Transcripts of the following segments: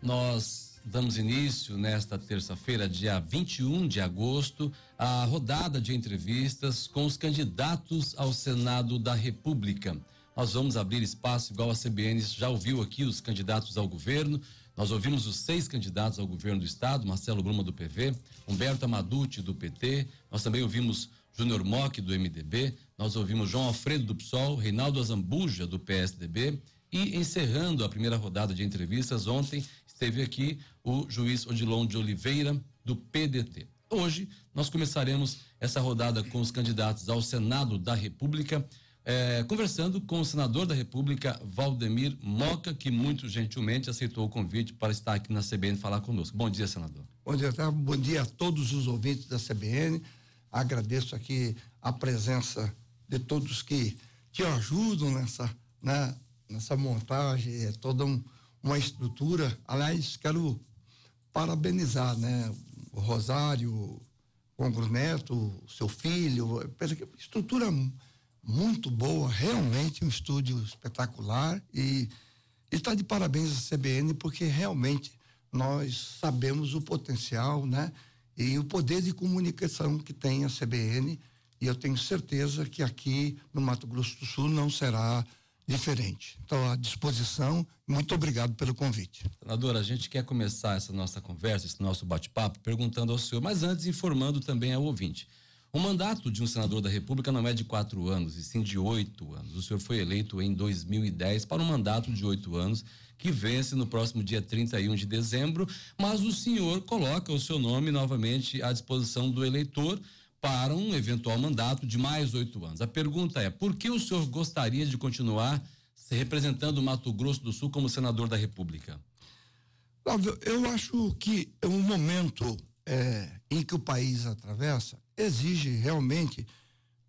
Nós damos início nesta terça-feira, dia 21 de agosto, à rodada de entrevistas com os candidatos ao Senado da República. Nós vamos abrir espaço, igual a CBN já ouviu aqui os candidatos ao governo. Nós ouvimos os 6 candidatos ao governo do estado: Marcelo Bruma, do PV, Humberto Amaduti, do PT. Nós também ouvimos Júnior Mock, do MDB. Nós ouvimos João Alfredo, do PSOL, Reinaldo Azambuja, do PSDB. E encerrando a primeira rodada de entrevistas, ontem esteve aqui o juiz Odilon de Oliveira, do PDT. Hoje nós começaremos essa rodada com os candidatos ao Senado da República, conversando com o senador da República, Valdemir Moca, que muito gentilmente aceitou o convite para estar aqui na CBN falar conosco. Bom dia, senador. Bom dia, Otávio. Bom dia a todos os ouvintes da CBN. Agradeço aqui a presença de todos que ajudam nessa montagem, é toda uma estrutura. Aliás, quero parabenizar, o Rosário, o Congro Neto, seu filho, pela estrutura muito boa, realmente um estúdio espetacular, e está de parabéns a CBN, porque realmente nós sabemos o potencial, e o poder de comunicação que tem a CBN, e eu tenho certeza que aqui no Mato Grosso do Sul não será diferente. Então, à disposição, muito obrigado pelo convite. Senador, a gente quer começar essa nossa conversa, esse nosso bate-papo, perguntando ao senhor, mas antes informando também ao ouvinte. O mandato de um senador da República não é de 4 anos, e sim de 8 anos. O senhor foi eleito em 2010 para um mandato de 8 anos, que vence no próximo dia 31 de dezembro, mas o senhor coloca o seu nome novamente à disposição do eleitor para um eventual mandato de mais 8 anos. A pergunta é: por que o senhor gostaria de continuar se representando o Mato Grosso do Sul como senador da República? Eu acho que o momento em que o país atravessa exige realmente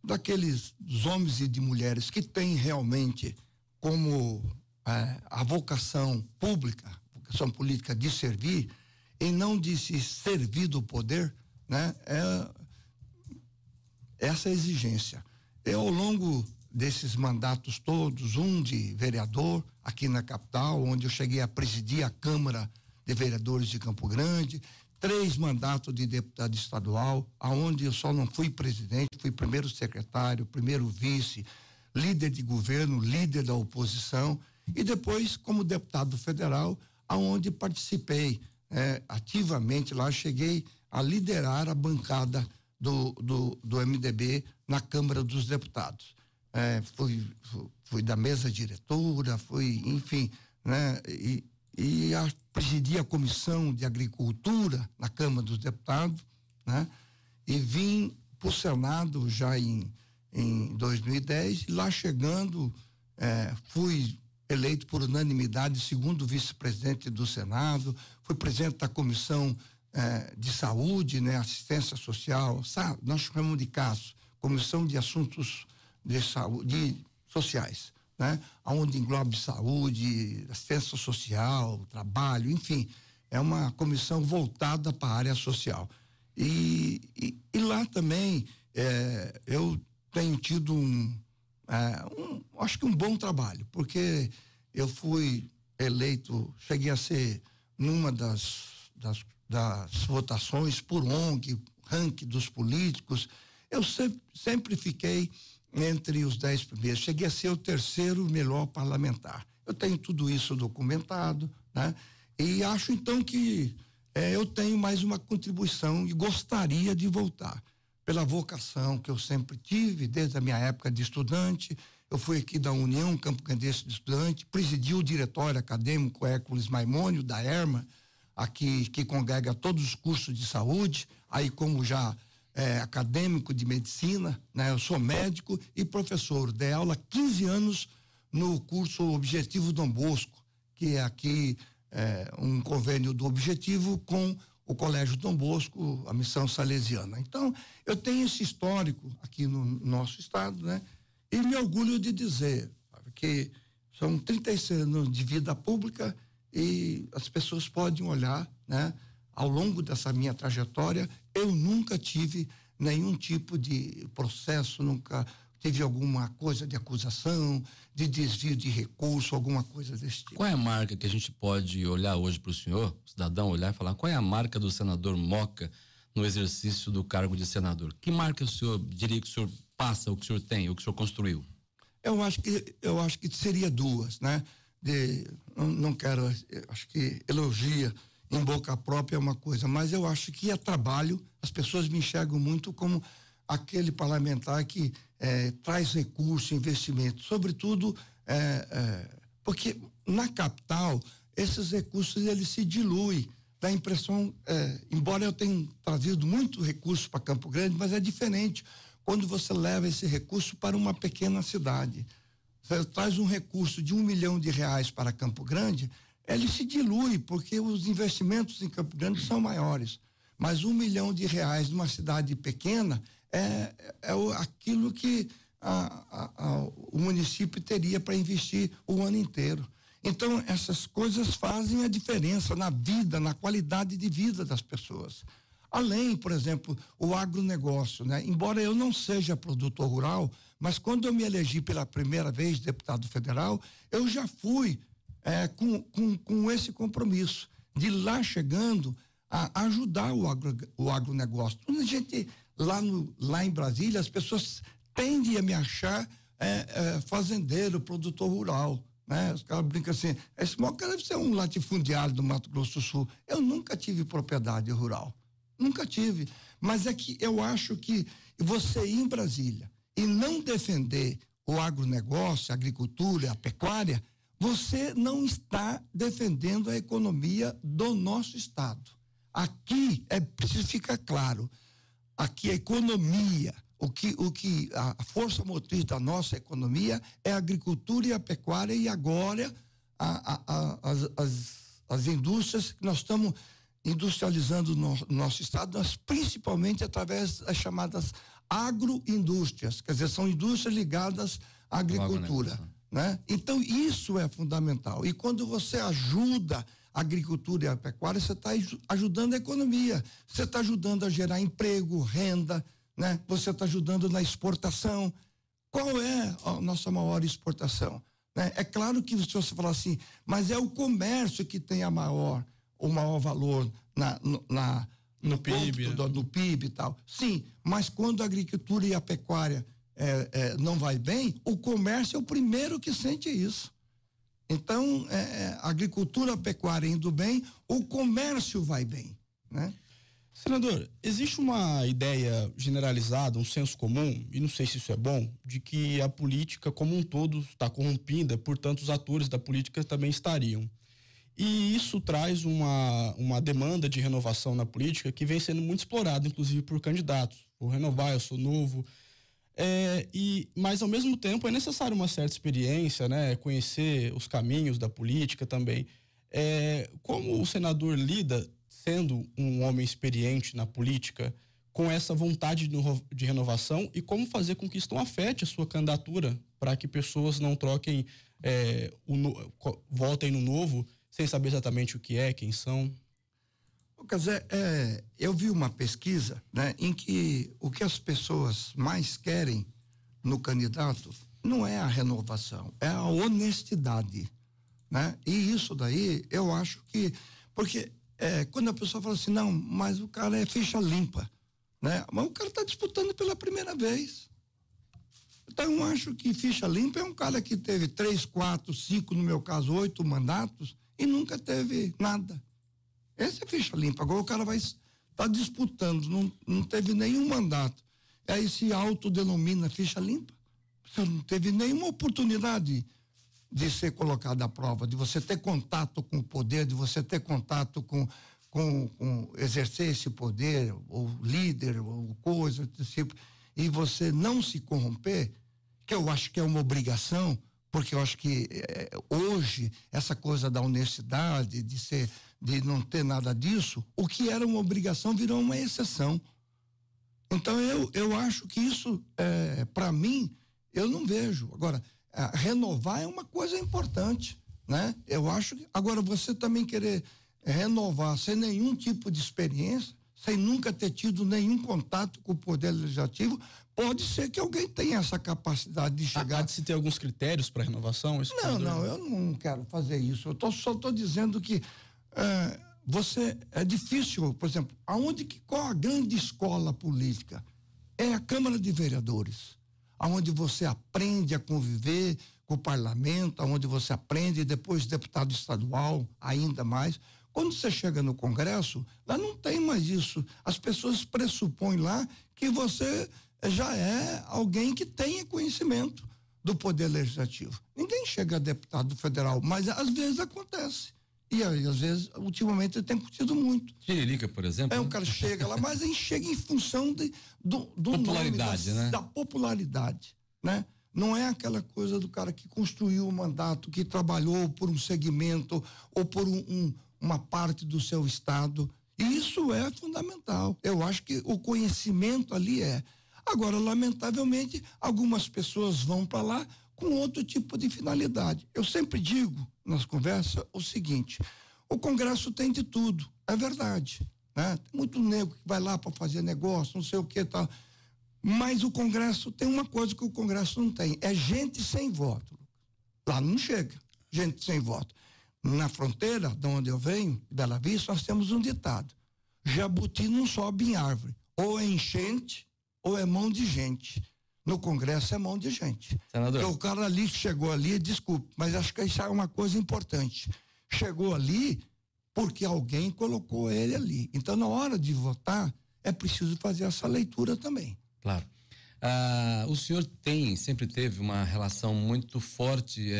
daqueles homens e de mulheres que têm realmente como a vocação pública, vocação política de servir e não de se servir do poder, essa exigência. Eu, ao longo desses mandatos todos, um de vereador aqui na capital, onde eu cheguei a presidir a Câmara de Vereadores de Campo Grande, 3 mandatos de deputado estadual, aonde eu só não fui presidente, fui primeiro secretário, primeiro vice, líder de governo, líder da oposição, e depois como deputado federal, aonde participei ativamente lá, cheguei a liderar a bancada do MDB na Câmara dos Deputados. Fui da mesa diretora, enfim, e presidi a Comissão de Agricultura na Câmara dos Deputados, e vim para o Senado já em 2010, e lá chegando, fui eleito por unanimidade segundo vice-presidente do Senado, fui presidente da Comissão de Saúde, Assistência Social, nós chamamos de CASO, Comissão de Assuntos de Saúde Sociais, onde engloba saúde, assistência social, trabalho, enfim, é uma comissão voltada para a área social. E lá também eu tenho tido acho que um bom trabalho, porque eu fui eleito, cheguei a ser numa das votações por ONG, ranking dos políticos, eu sempre fiquei entre os 10 primeiros, cheguei a ser o 3º melhor parlamentar. Eu tenho tudo isso documentado, e acho então que eu tenho mais uma contribuição e gostaria de voltar pela vocação que eu sempre tive desde a minha época de estudante. Eu fui aqui da União Campo Grandense de Estudante, presidi o diretório acadêmico Hércules Maimônio da ERMA, aqui, que congrega todos os cursos de saúde, aí como já acadêmico de medicina, eu sou médico e professor, dei aula 15 anos no curso Objetivo Dom Bosco, que é aqui um convênio do Objetivo com o Colégio Dom Bosco, a missão salesiana. Então, eu tenho esse histórico aqui no nosso estado, e me orgulho de dizer que são 36 anos de vida pública e as pessoas podem olhar, ao longo dessa minha trajetória, eu nunca tive nenhum tipo de processo, nunca teve alguma coisa de acusação, de desvio de recurso, alguma coisa desse tipo. Qual é a marca que a gente pode olhar hoje para o senhor, o cidadão olhar e falar, qual é a marca do senador Moca no exercício do cargo de senador? Que marca o senhor diria que o senhor passa, o que o senhor tem, o que o senhor construiu? Eu acho que seria duas, né? Não quero, acho que elogia em boca própria é uma coisa, mas eu acho que é trabalho. As pessoas me enxergam muito como aquele parlamentar que traz recurso, investimento, sobretudo porque na capital esses recursos eles se diluem. Dá a impressão, embora eu tenha trazido muito recurso para Campo Grande, mas é diferente quando você leva esse recurso para uma pequena cidade. Você traz um recurso de R$1 milhão para Campo Grande, ele se dilui, porque os investimentos em Campo Grande são maiores. Mas R$1 milhão numa cidade pequena é aquilo que o município teria para investir o ano inteiro. Então, essas coisas fazem a diferença na vida, na qualidade de vida das pessoas. Além, por exemplo, o agronegócio, né? Embora eu não seja produtor rural, mas quando eu me elegi pela primeira vez deputado federal, eu já fui com esse compromisso de lá chegando a ajudar o agronegócio. A gente, lá em Brasília, as pessoas tendem a me achar fazendeiro, produtor rural, né? Os caras brincam assim, esse Moca deve ser um latifundiário do Mato Grosso do Sul. Eu nunca tive propriedade rural. Nunca tive. Mas é que eu acho que você ir em Brasília e não defender o agronegócio, a agricultura, a pecuária, você não está defendendo a economia do nosso estado. Aqui é preciso ficar claro, aqui a economia, a força motriz da nossa economia é a agricultura e a pecuária, e agora as indústrias que nós estamos industrializando no nosso estado, mas principalmente através das chamadas agroindústrias, quer dizer, são indústrias ligadas à agricultura, né? Então isso é fundamental, e quando você ajuda a agricultura e a pecuária, você está ajudando a economia, você está ajudando a gerar emprego, renda, né? Você está ajudando na exportação. Qual é a nossa maior exportação, né? É claro que se você falar assim, mas é o comércio que tem o maior valor no PIB, no PIB e tal. Sim, mas quando a agricultura e a pecuária não vai bem, o comércio é o primeiro que sente isso. Então, a agricultura, a pecuária indo bem, o comércio vai bem, né? Senador, existe uma ideia generalizada, um senso comum, e não sei se isso é bom, de que a política como um todo está corrompida, portanto os atores da política também estariam. E isso traz uma demanda de renovação na política que vem sendo muito explorada, inclusive por candidatos. Vou renovar, eu sou novo. Mas ao mesmo tempo é necessário uma certa experiência, né? Conhecer os caminhos da política também. Como o senador lida, sendo um homem experiente na política, com essa vontade de renovação, e como fazer com que isso não afete a sua candidatura, para que pessoas não troquem, votem no novo, sem saber exatamente o que é, quem são? Quer dizer, eu vi uma pesquisa, né, em que o que as pessoas mais querem no candidato não é a renovação, é a honestidade, né? E isso daí, eu acho que, porque quando a pessoa fala assim, não, mas o cara é ficha limpa, né? Mas o cara está disputando pela primeira vez. Então, eu acho que ficha limpa é um cara que teve 3, 4, 5, no meu caso, 8 mandatos e nunca teve nada. Essa é ficha limpa. Agora o cara vai estar disputando, não teve nenhum mandato. Aí se autodenomina ficha limpa. Você não teve nenhuma oportunidade de ser colocado à prova, de você ter contato com o poder, de você ter contato com exercer esse poder, ou líder, ou coisa desse tipo, e você não se corromper, que eu acho que é uma obrigação, porque eu acho que hoje essa coisa da honestidade, de não ter nada disso, o que era uma obrigação virou uma exceção. Então eu acho que isso, para mim, eu não vejo. Agora, renovar é uma coisa importante, né? Eu acho que, agora, você também querer renovar sem nenhum tipo de experiência, sem nunca ter tido nenhum contato com o poder legislativo, Pode ser que alguém tenha essa capacidade de chegar. Há de se ter alguns critérios para renovação? Não, eu não quero fazer isso. Só estou dizendo que é difícil, por exemplo, qual a grande escola política? É a Câmara de Vereadores, aonde você aprende a conviver com o parlamento, aonde você aprende, depois deputado estadual, ainda mais. Quando você chega no Congresso, lá não tem mais isso. As pessoas pressupõem lá que você já é alguém que tenha conhecimento do Poder Legislativo. Ninguém chega a deputado federal, mas às vezes acontece. E aí, às vezes, ultimamente, tem acontecido muito. Tiririca, por exemplo. O cara chega lá, mas aí chega em função do popularidade, nome, né? Da popularidade, né? Não é aquela coisa do cara que construiu o mandato, que trabalhou por um segmento ou por uma parte do seu estado. E isso é fundamental. Eu acho que o conhecimento ali é. Agora, lamentavelmente, algumas pessoas vão para lá com outro tipo de finalidade. Eu sempre digo nas conversas o seguinte: o Congresso tem de tudo, é verdade, né? Tem muito nego que vai lá para fazer negócio, não sei o que tal. Mas o Congresso tem uma coisa que o Congresso não tem, é gente sem voto. Lá não chega, gente sem voto. Na fronteira, de onde eu venho, Bela Vista, nós temos um ditado: jabuti não sobe em árvore, ou é enchente ou é mão de gente. No Congresso é mão de gente. Senador. Porque o cara ali chegou ali, desculpe, mas acho que isso é uma coisa importante. Chegou ali porque alguém colocou ele ali. Então, na hora de votar, é preciso fazer essa leitura também. Claro. O senhor sempre teve uma relação muito forte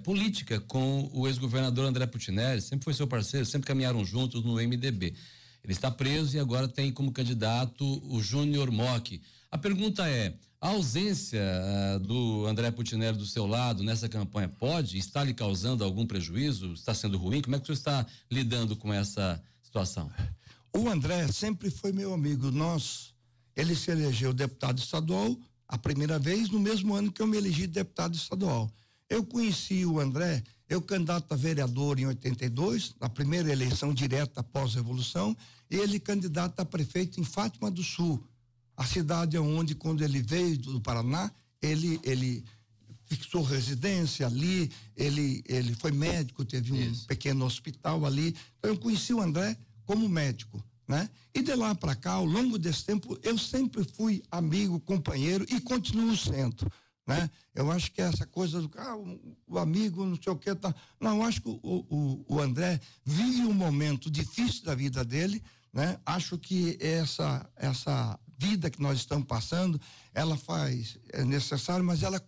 política com o ex-governador André Putinelli, sempre foi seu parceiro, sempre caminharam juntos no MDB. Ele está preso e agora tem como candidato o Júnior Mock. A pergunta é: a ausência do André Putinelli do seu lado nessa campanha está lhe causando algum prejuízo? Está sendo ruim? Como é que o senhor está lidando com essa situação? O André sempre foi meu amigo. Ele se elegeu deputado estadual a primeira vez no mesmo ano que eu me elegi deputado estadual. Eu conheci o André, eu candidato a vereador em 82, na primeira eleição direta após a Revolução, e ele candidato a prefeito em Fátima do Sul, a cidade onde, quando ele veio do Paraná, ele fixou residência ali, ele foi médico, teve um pequeno hospital ali. Então eu conheci o André como médico, né? E de lá para cá, ao longo desse tempo, eu sempre fui amigo, companheiro e continuo sendo, né? Eu acho que essa coisa do o amigo, não sei o que, tá. Não, eu acho que o André vive um momento difícil da vida dele, né? Acho que essa vida que nós estamos passando, é necessário, mas ela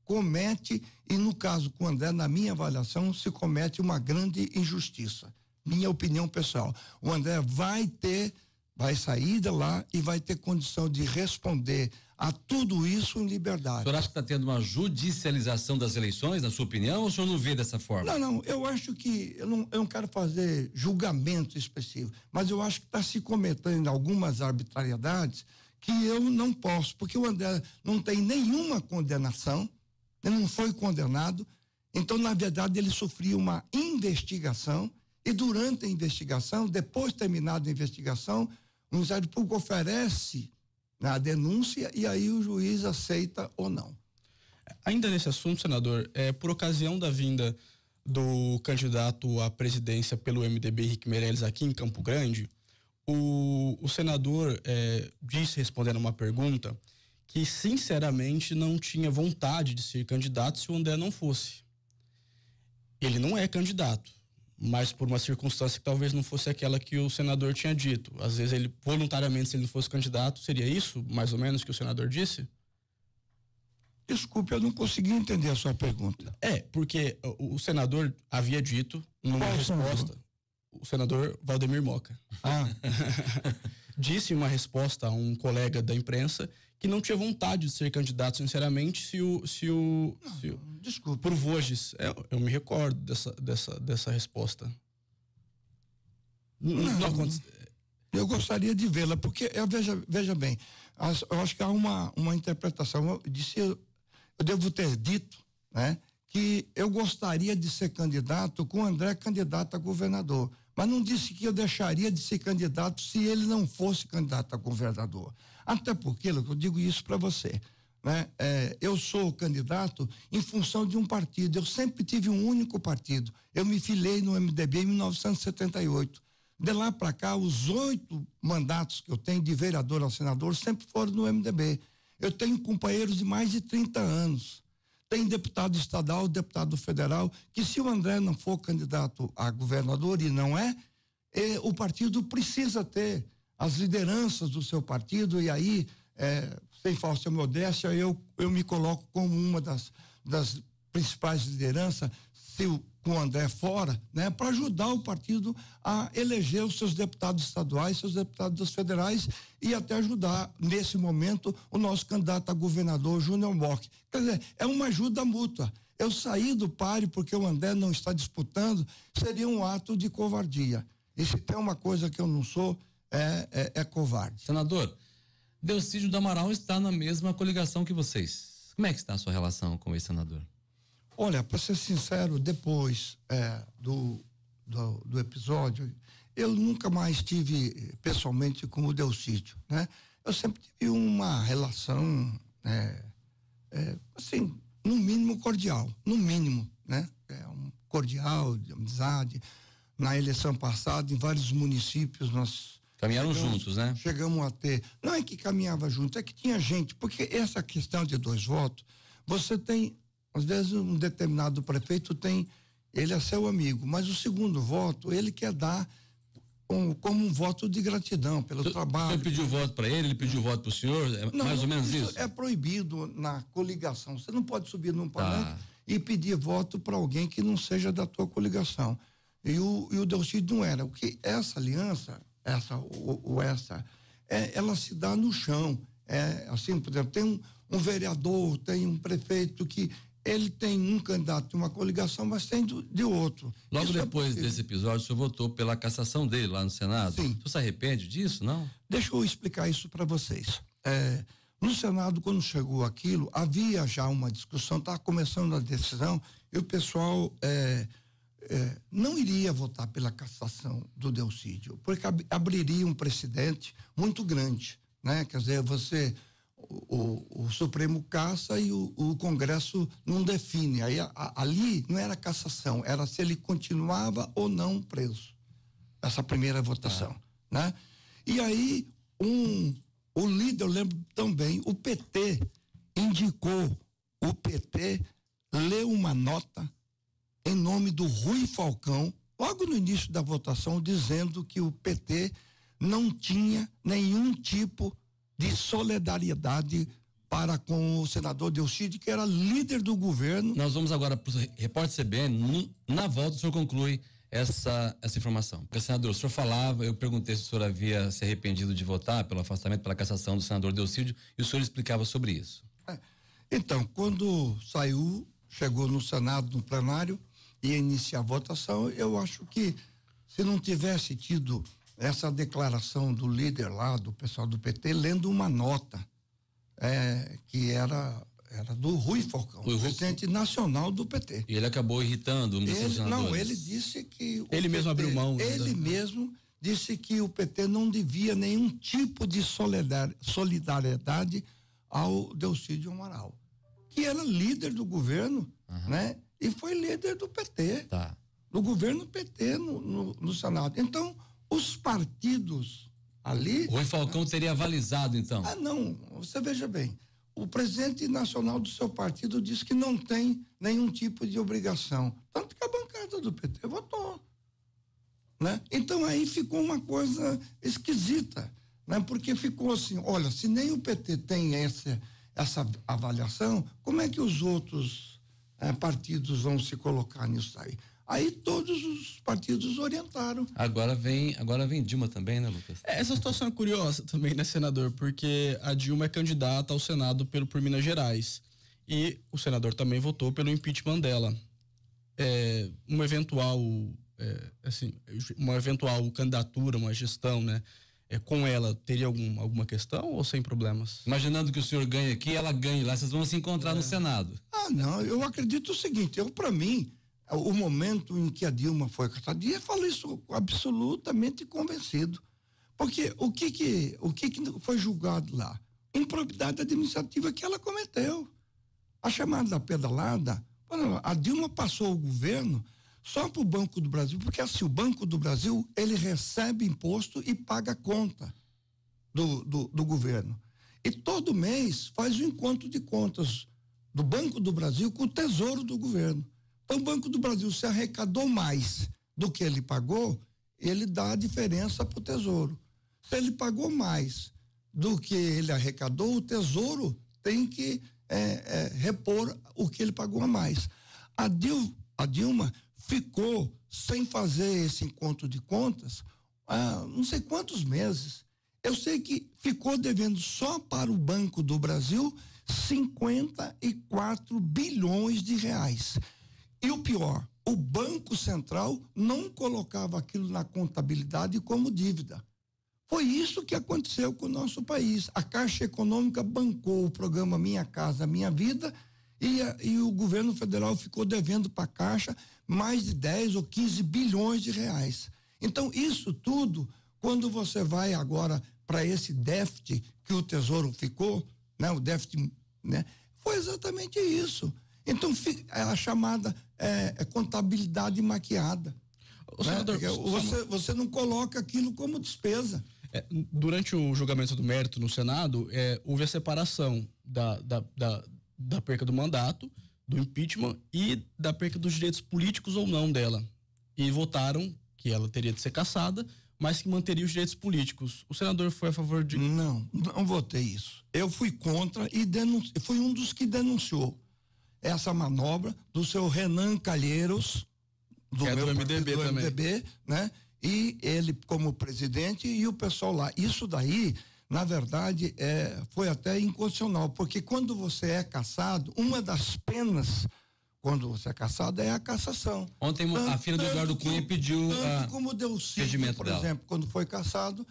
comete, e no caso com o André, na minha avaliação, se comete uma grande injustiça. Minha opinião pessoal. O André vai sair de lá e vai ter condição de responder a tudo isso em liberdade. O senhor acha que está tendo uma judicialização das eleições, na sua opinião, ou o senhor não vê dessa forma? Não, eu acho que, eu não quero fazer julgamento específico, mas eu acho que está se cometendo algumas arbitrariedades que eu não posso, porque o André não tem nenhuma condenação, ele não foi condenado, então, na verdade, ele sofria uma investigação, e durante a investigação, depois terminada a investigação, o Ministério Público oferece a denúncia e aí o juiz aceita ou não. Ainda nesse assunto, senador, por ocasião da vinda do candidato à presidência pelo MDB, Henrique Meirelles, aqui em Campo Grande, o senador disse, respondendo uma pergunta, que sinceramente não tinha vontade de ser candidato se o André não fosse. Ele não é candidato, mas por uma circunstância que talvez não fosse aquela que o senador tinha dito. Às vezes ele, voluntariamente, se ele não fosse candidato, seria isso, mais ou menos, que o senador disse? Desculpe, eu não consegui entender a sua pergunta. Porque o senador havia dito numa resposta, o senador Valdemir Moca, disse em uma resposta a um colega da imprensa que não tinha vontade de ser candidato, sinceramente, desculpe. Por Voges. Eu me recordo dessa resposta. Não aconteceu. Eu gostaria de vê-la, porque veja bem, eu acho que há uma interpretação. Eu devo ter dito, né, que eu gostaria de ser candidato com o André candidato a governador. mas não disse que eu deixaria de ser candidato se ele não fosse candidato a governador. Até porque, eu digo isso para você, né? Eu sou candidato em função de um partido. Eu sempre tive um único partido. Eu me filiei no MDB em 1978. De lá para cá, os 8 mandatos que eu tenho de vereador ao senador sempre foram no MDB. Eu tenho companheiros de mais de 30 anos. Tem deputado estadual, deputado federal, que se o André não for candidato a governador, e não é, o partido precisa ter as lideranças do seu partido, e aí, sem falsa modéstia, eu me coloco como uma das principais lideranças, com o André fora, né, para ajudar o partido a eleger os seus deputados estaduais, seus deputados federais e até ajudar, nesse momento, o nosso candidato a governador, Júnior Bock. Quer dizer, é uma ajuda mútua. Eu sair do páreo porque o André não está disputando seria um ato de covardia. E se tem uma coisa que eu não sou, é covarde. Senador, Delcídio do Amaral está na mesma coligação que vocês. Como é que está a sua relação com esse senador? Olha, para ser sincero, depois do episódio, eu nunca mais tive pessoalmente com o Delcídio, né? Eu sempre tive uma relação, assim, no mínimo cordial, no mínimo, né? Um cordial, de amizade. Na eleição passada, em vários municípios, nós caminharam juntos, né? Chegamos a ter, não é que caminhava junto, é que tinha gente, porque essa questão de 2 votos, você tem, às vezes um determinado prefeito ele é seu amigo, mas o segundo voto ele quer dar como um voto de gratidão pelo trabalho. Você pediu voto para ele pediu voto para o senhor? Não, mais ou menos isso? É proibido na coligação. Você não pode subir num palanque e pedir voto para alguém que não seja da tua coligação. E o Delcídio não era. O que essa aliança, ela se dá no chão. Assim, por exemplo, tem um vereador, tem um prefeito que ele tem um candidato de uma coligação, mas tem de outro. Logo isso depois desse episódio, o senhor votou pela cassação dele lá no Senado? Sim. O senhor se arrepende disso, não? Deixa eu explicar isso para vocês. No Senado, quando chegou aquilo, havia já uma discussão, estava começando a decisão, e o pessoal não iria votar pela cassação do Delcídio, porque abriria um precedente muito grande, né? Quer dizer, o Supremo caça e o Congresso não define. Aí ali não era cassação, era se ele continuava ou não preso. Essa primeira votação, né? E aí o líder, eu lembro também, o PT leu uma nota em nome do Rui Falcão, logo no início da votação, dizendo que o PT não tinha nenhum tipo de solidariedade para com o senador Delcídio, que era líder do governo. Nós vamos agora para o repórter CBN. Na volta o senhor conclui essa informação. Porque, senador, o senhor falava, eu perguntei se o senhor havia se arrependido de votar pelo afastamento, pela cassação do senador Delcídio, e o senhor explicava sobre isso. Então, quando chegou no Senado, no plenário, ia iniciar a votação, eu acho que se não tivesse tido essa declaração do líder lá, do pessoal do PT, lendo uma nota que era do Rui Falcão, presidente nacional do PT. E ele acabou irritando um dos senadores. Não, ele disse que ele mesmo abriu mão. Ele mesmo disse que o PT não devia nenhum tipo de solidariedade ao Delcídio Amaral, que era líder do governo, né? E foi líder do PT, do governo PT no Senado. Então, os partidos ali... Rui Falcão teria avalizado, então? Não, você veja bem, o presidente nacional do seu partido disse que não tem nenhum tipo de obrigação, tanto que a bancada do PT votou, né? Então aí ficou uma coisa esquisita, né? Porque ficou assim, olha, se nem o PT tem essa avaliação, como é que os outros partidos vão se colocar nisso aí? Aí todos os partidos orientaram. Agora vem Dilma também, né, Lucas? Essa situação é curiosa também, né, senador? Porque a Dilma é candidata ao Senado por Minas Gerais. E o senador também votou pelo impeachment dela. Uma eventual candidatura, uma gestão, né? Com ela, teria alguma questão ou sem problemas? Imaginando que o senhor ganhe aqui, ela ganhe lá, vocês vão se encontrar no Senado. Não, eu acredito o seguinte, para mim, o momento em que a Dilma foi caçada. E eu falo isso absolutamente convencido. Porque o que foi julgado lá? Improbidade administrativa que ela cometeu. A chamada da pedalada, a Dilma passou o governo só para o Banco do Brasil, porque assim, o Banco do Brasil, ele recebe imposto e paga a conta do governo. E todo mês faz o encontro de contas do Banco do Brasil com o Tesouro do governo. Então o Banco do Brasil, se arrecadou mais do que ele pagou, ele dá a diferença para o Tesouro. Se ele pagou mais do que ele arrecadou, o Tesouro tem que repor o que ele pagou a mais. A Dilma ficou sem fazer esse encontro de contas há não sei quantos meses. Eu sei que ficou devendo só para o Banco do Brasil 54 bilhões de reais. E o pior, o Banco Central não colocava aquilo na contabilidade como dívida. Foi isso que aconteceu com o nosso país. A Caixa Econômica bancou o programa Minha Casa Minha Vida e o governo federal ficou devendo para a Caixa mais de 10 ou 15 bilhões de reais. Então, isso tudo, quando você vai agora para esse déficit que o Tesouro ficou, né, o déficit, né, foi exatamente isso. Então, a chamada contabilidade maquiada. Senador, você não coloca aquilo como despesa. Durante o julgamento do mérito no Senado, houve a separação da perca do mandato, do impeachment e da perca dos direitos políticos ou não dela. E votaram que ela teria de ser cassada, mas que manteria os direitos políticos. O senador foi a favor de... Não votei isso. Eu fui contra e fui um dos que denunciou essa manobra do seu Renan Calheiros, do MDB também. MDB, né? E ele como presidente e o pessoal lá. Isso daí, na verdade, foi até inconstitucional, porque quando você é cassado, uma das penas quando você é cassado é a cassação. Ontem a filha do Eduardo Cunha pediu como deu Cid, por exemplo, quando foi cassado,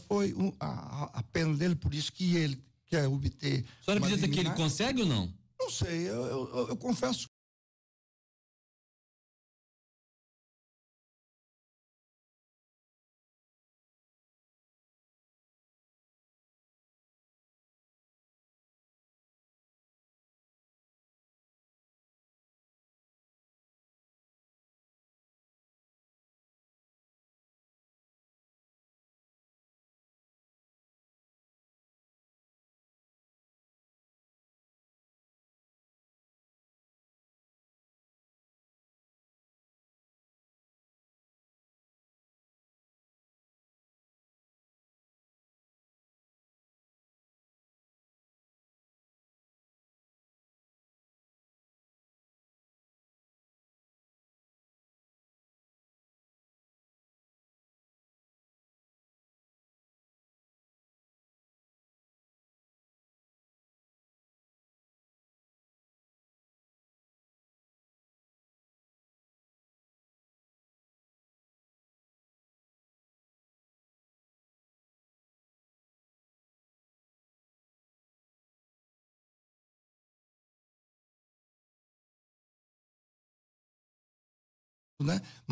foi a pena dele, por isso que ele quer obter. A senhora acredita que ele consegue ou não? Não sei, eu confesso.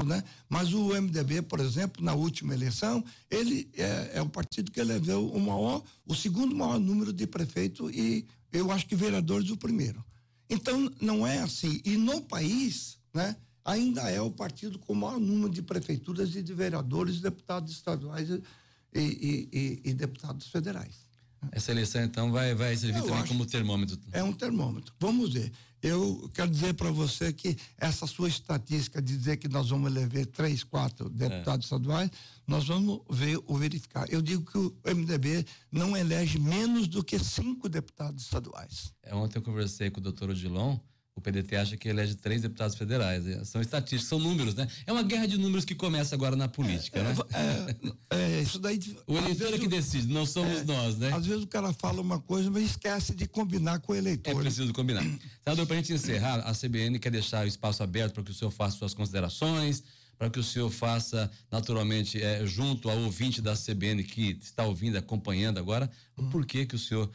Né? Mas o MDB, por exemplo, na última eleição, ele é o partido que elegeu o segundo maior número de prefeitos e eu acho que vereadores o primeiro. Então, não é assim. E no país, né, ainda é o partido com o maior número de prefeituras e de vereadores, deputados estaduais e deputados federais. Essa eleição, então, vai servir também como termômetro. É um termômetro. Vamos ver. Eu quero dizer para você que essa sua estatística de dizer que nós vamos eleger 3, 4 deputados estaduais, nós vamos verificar. Eu digo que o MDB não elege menos do que 5 deputados estaduais. Ontem eu conversei com o doutor Odilon. O PDT acha que elege 3 deputados federais. São estatísticas, são números, né? É uma guerra de números que começa agora na política, né? Isso daí. O eleitor é que decide, não somos nós, né? Às vezes o cara fala uma coisa, mas esquece de combinar com o eleitor. É preciso combinar. Senador, para a gente encerrar, a CBN quer deixar o espaço aberto para que o senhor faça suas considerações, para que o senhor faça, naturalmente, junto ao ouvinte da CBN que está ouvindo, acompanhando agora, o porquê que o senhor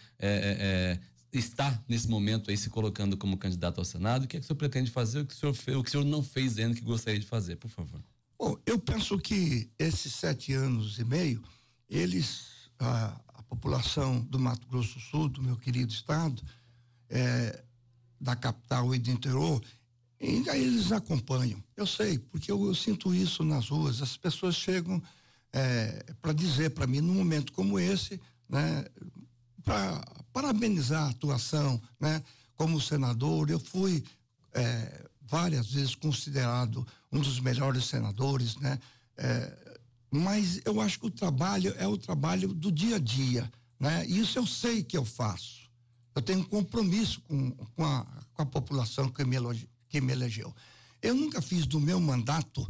está nesse momento aí se colocando como candidato ao Senado. O que é que o senhor pretende fazer, o que o senhor não fez ainda que gostaria de fazer, por favor? Bom, eu penso que esses 7 anos e meio, a população do Mato Grosso do Sul, do meu querido estado, da capital e do interior, ainda eles acompanham. Eu sei, porque eu sinto isso nas ruas. As pessoas chegam para dizer para mim, num momento como esse, né, para parabenizar a atuação, né? Como senador, eu fui várias vezes considerado um dos melhores senadores, né? Mas eu acho que o trabalho é o trabalho do dia a dia, né? Isso eu sei que eu faço. Eu tenho um compromisso com a população que me elegeu. Eu nunca fiz do meu mandato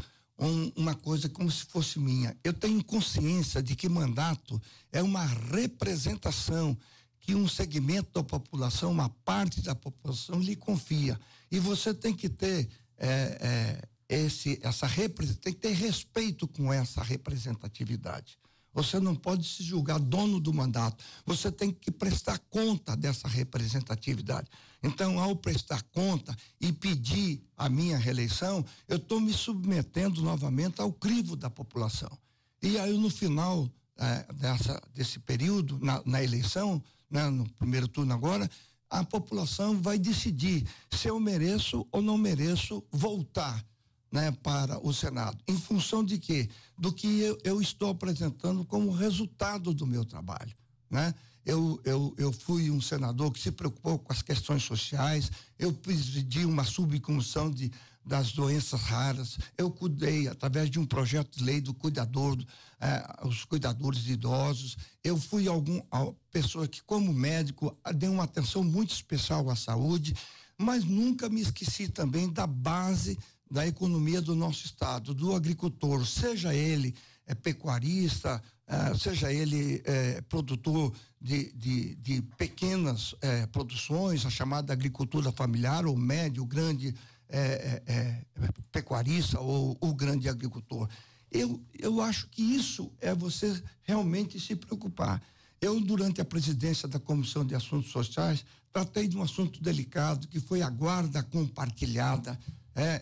uma coisa como se fosse minha. Eu tenho consciência de que mandato é uma representação que um segmento da população, uma parte da população lhe confia. E você tem que ter tem que ter respeito com essa representatividade. Você não pode se julgar dono do mandato. Você tem que prestar conta dessa representatividade. Então, ao prestar conta e pedir a minha reeleição, eu estou me submetendo novamente ao crivo da população. E aí, no final desse período, na eleição, né, no primeiro turno agora, a população vai decidir se eu mereço ou não mereço voltar, né, para o Senado. Em função de quê? Do que eu estou apresentando como resultado do meu trabalho, né? Eu fui um senador que se preocupou com as questões sociais, eu presidi uma subcomissão das doenças raras, eu cuidei, através de um projeto de lei do cuidador, os cuidadores de idosos, eu fui a pessoa que, como médico, dei uma atenção muito especial à saúde, mas nunca me esqueci também da base da economia do nosso estado, do agricultor, seja ele pecuarista, seja ele produtor de pequenas produções, a chamada agricultura familiar, ou médio, grande pecuarista ou o grande agricultor. Eu acho que isso é você realmente se preocupar. Eu, durante a presidência da Comissão de Assuntos Sociais, tratei de um assunto delicado, que foi a guarda compartilhada,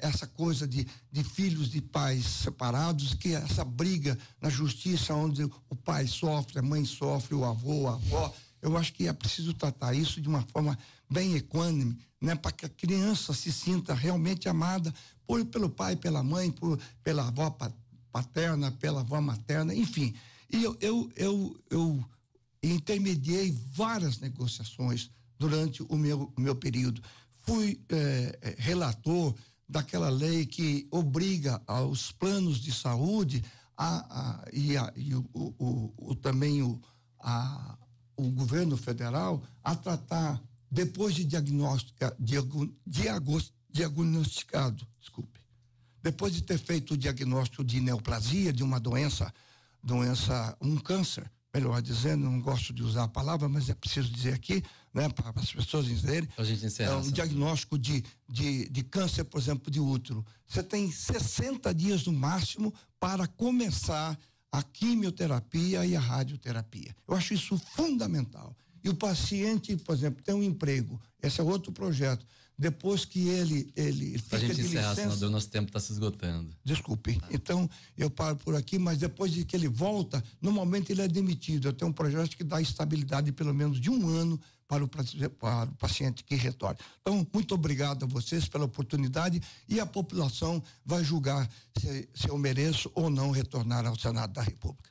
essa coisa de filhos de pais separados, que essa briga na justiça, onde o pai sofre, a mãe sofre, o avô, a avó. Eu acho que é preciso tratar isso de uma forma bem equânime, né, para que a criança se sinta realmente amada pelo pai, pela mãe, pela avó paterna, pela avó materna, enfim. E eu intermediei várias negociações durante o meu período. Fui relator daquela lei que obriga aos planos de saúde também o governo federal a tratar, depois de diagnosticado, depois de ter feito o diagnóstico de neoplasia, de uma doença, um câncer, melhor dizendo, não gosto de usar a palavra, mas é preciso dizer aqui, né, para as pessoas entenderem. A gente encerra. Um diagnóstico de câncer, por exemplo, de útero. Você tem 60 dias no máximo para começar a quimioterapia e a radioterapia. Eu acho isso fundamental. E o paciente, por exemplo, tem um emprego. Esse é outro projeto. Depois que ele fica a gente de encerra, licença, senador, nosso tempo está se esgotando. Desculpe. Então, eu paro por aqui, mas depois de que ele volta, normalmente ele é demitido. Eu tenho um projeto que dá estabilidade de pelo menos de 1 ano para o paciente que retorna. Então, muito obrigado a vocês pela oportunidade, e a população vai julgar se eu mereço ou não retornar ao Senado da República.